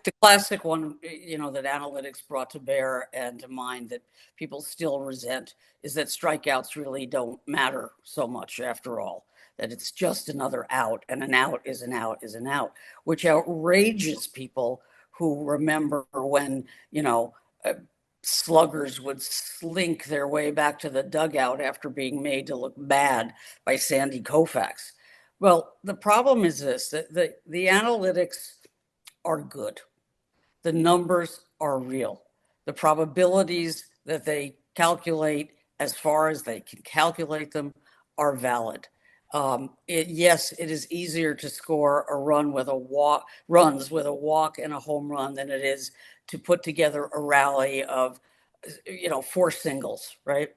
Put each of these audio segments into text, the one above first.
the classic one, that analytics brought to bear and to mind that people still resent is that strikeouts really don't matter so much after all, that it's just another out, and an out is an out is an out, which outrages people who remember when, sluggers would slink their way back to the dugout after being made to look bad by Sandy Koufax. Well, the problem is this, that the analytics are good. The numbers are real. The probabilities that they calculate, as far as they can calculate them, are valid. Yes, it is easier to score a run with a walk, runs with a walk and a home run than it is to put together a rally of, four singles, right?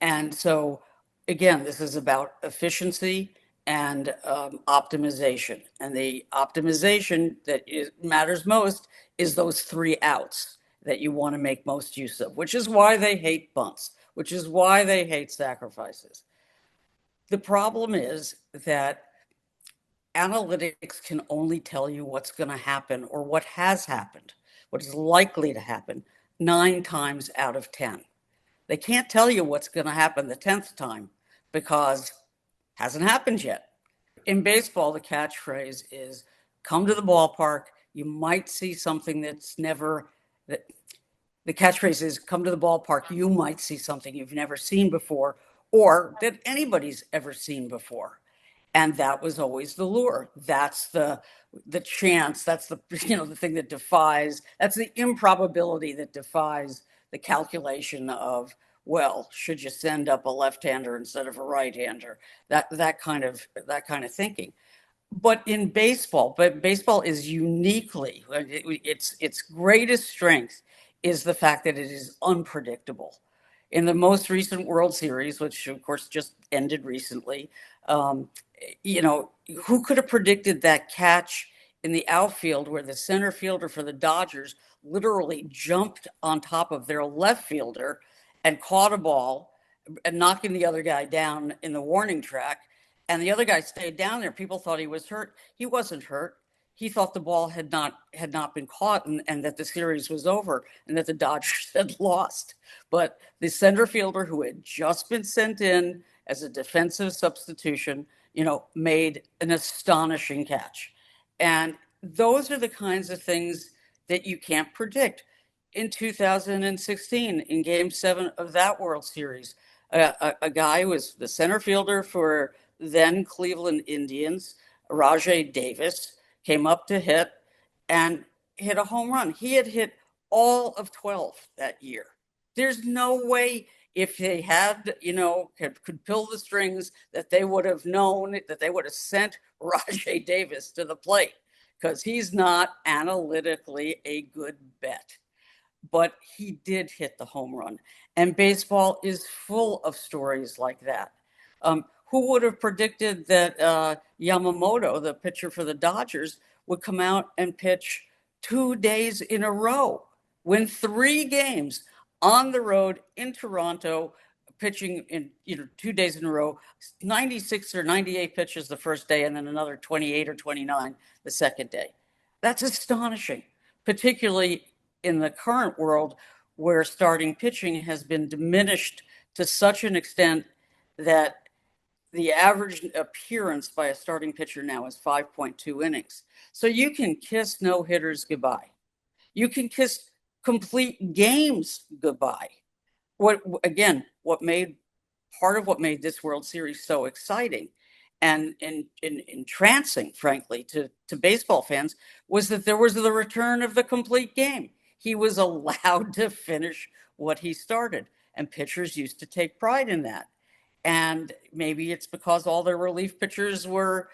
And so, again, this is about efficiency and optimization. And the optimization that matters most is those three outs that you want to make most use of, which is why they hate bunts, which is why they hate sacrifices. The problem is that analytics can only tell you what's going to happen or what has happened, what is likely to happen 9 times out of 10. They can't tell you what's going to happen the 10th time because it hasn't happened yet. In baseball, the catchphrase is come to the ballpark. You might see something that's never, the catchphrase is come to the ballpark. You might see something you've never seen before or that anybody's ever seen before. And that was always the lure. That's the chance. That's the thing that defies. That's the improbability that defies the calculation of, well, should you send up a left-hander instead of a right-hander? That kind of thinking. But baseball is uniquely, its greatest strength is the fact that it is unpredictable. In the most recent World Series, which of course just ended recently, who could have predicted that catch in the outfield where the center fielder for the Dodgers literally jumped on top of their left fielder and caught a ball and knocking the other guy down in the warning track. And the other guy stayed down there. People thought he was hurt. He wasn't hurt. He thought the ball had not been caught and that the series was over and that the Dodgers had lost. But the center fielder who had just been sent in as a defensive substitution, made an astonishing catch. And those are the kinds of things that you can't predict. In 2016, in Game 7 of that World Series, a guy who was the center fielder for then Cleveland Indians, Rajay Davis, came up to hit and hit a home run. He had hit all of 12 that year. There's no way if they had, could pull the strings that they would have known, that they would have sent Rajay Davis to the plate because he's not analytically a good bet. But he did hit the home run. And baseball is full of stories like that. Who would have predicted that Yamamoto, the pitcher for the Dodgers, would come out and pitch 2 days in a row, win 3 games on the road in Toronto, pitching in 2 days in a row, 96 or 98 pitches the first day, and then another 28 or 29 the second day. That's astonishing, particularly in the current world where starting pitching has been diminished to such an extent that the average appearance by a starting pitcher now is 5.2 innings. So you can kiss no-hitters goodbye. You can kiss complete games goodbye. What made this World Series so exciting and entrancing, frankly, to baseball fans was that there was the return of the complete game. He was allowed to finish what he started, and pitchers used to take pride in that. And maybe it's because all their relief pitchers were,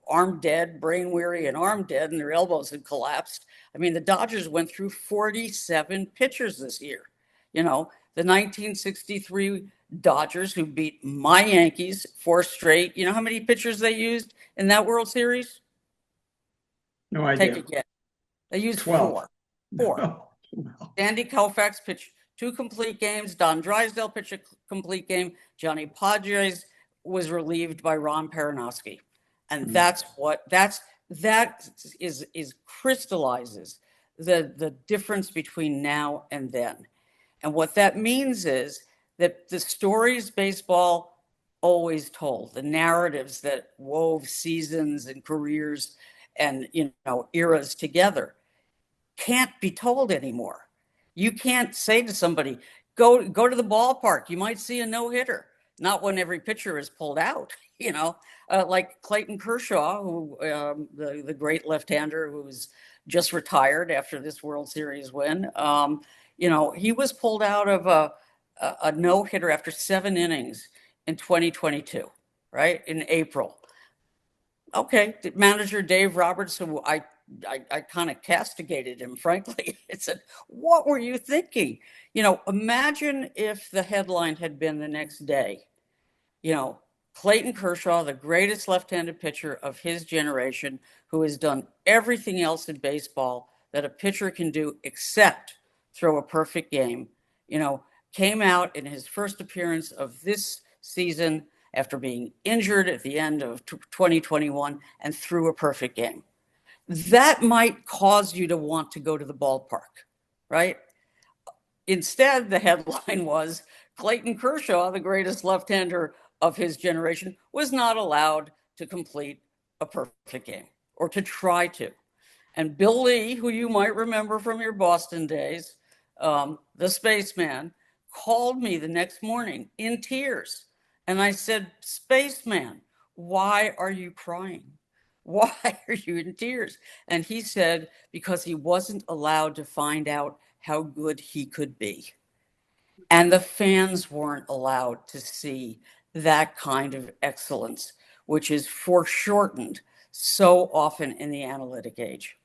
arm dead, brain weary, and arm dead, and their elbows had collapsed. I mean, the Dodgers went through 47 pitchers this year. The 1963 Dodgers, who beat my Yankees 4 straight. You know how many pitchers they used in that World Series? No idea. Take a guess. They used 12. 4. No. Sandy Koufax pitched 2 complete games. Don Drysdale pitched a complete game. Johnny Padres was relieved by Ron Peronowski. And that's That is crystallizes the difference between now and then. And what that means is that the stories baseball always told, the narratives that wove seasons and careers and eras together, can't be told anymore. You can't say to somebody, go to the ballpark. You might see a no hitter. Not when every pitcher is pulled out. Like Clayton Kershaw, who the great left-hander who's just retired after this World Series win. He was pulled out of a no hitter after 7 innings in 2022, right in April. Okay, manager Dave Roberts, who I kind of castigated him, frankly. I said, "What were you thinking? Imagine if the headline had been the next day, you know, Clayton Kershaw, the greatest left-handed pitcher of his generation, who has done everything else in baseball that a pitcher can do except throw a perfect game, you know, came out in his first appearance of this season after being injured at the end of 2021 and threw a perfect game." That might cause you to want to go to the ballpark, right? Instead, the headline was Clayton Kershaw, the greatest left-hander of his generation, was not allowed to complete a perfect game or to try to. And Bill Lee, who you might remember from your Boston days, the spaceman, called me the next morning in tears. And I said, "Spaceman, why are you crying? Why are you in tears?" And he said, "Because he wasn't allowed to find out how good he could be." And the fans weren't allowed to see that kind of excellence, which is foreshortened so often in the analytic age.